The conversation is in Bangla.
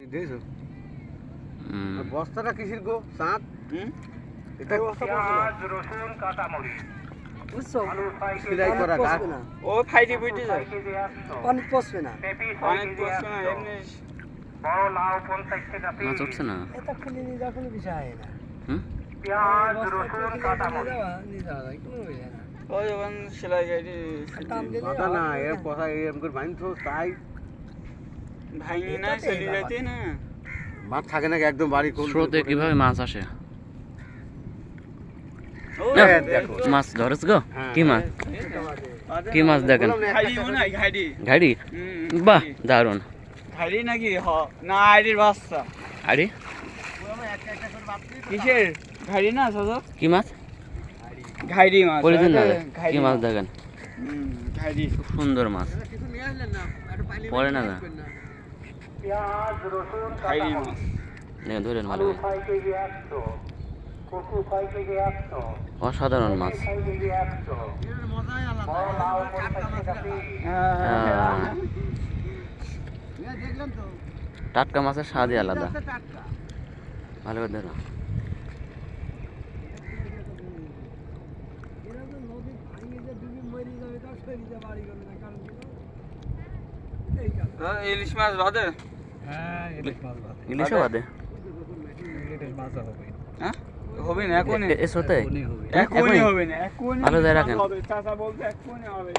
দেখছো বস্তাটা কিসের গো সাত এটা বস্তা রসুন কাঁচা মরিচ বুঝছো সেলাই করা গাছ ও ফাইটি ফুইটি যায় অনেক পছবে না অনেক পছবে না এমনি বড় লাউ 50 টাকা পিস মাছ উঠছে না এটা খুলে নিয়ে যাওয়ার কোনো বিষয় হয় না পেঁয়াজ রসুন কাঁচা মরিচ নিয়ে যাওয়া যায় কোনো বিষয় না ওই যখন সেলাই গাড়ি মাথা না এর কথা এরকম করে ভাঙছো তাই ভাঙি না চলে যাইতে না মাছ থাকে না একদম বাড়ি কোন স্রোতে কিভাবে মাছ আসে মাছ ধরেছ গো কি মাছ দেখেন ঘাড়ি বাহ দারুন ঘাড়ি নাকি না আইডির বাচ্চা আরে কিসের ঘাড়ি না সদর কি মাছ ঘাড়ি মাছ বলেছেন না কি মাছ দেখেন ঘাড়ি খুব সুন্দর মাছ পড়ে না ঘাড়ি মাছ ধরেন ভালো অসাধারণ মাছ টাটকা মাছের স্বাদই আলাদা ভালো করে ধরো ইলিশ মাছ বাদে ইলিশও বাদে হ্যাঁ হবে না এখনই এসোতে এখনই হবে না এখনই ভালো যায় রাখেন হবে চাচা বলতে এখনই হবে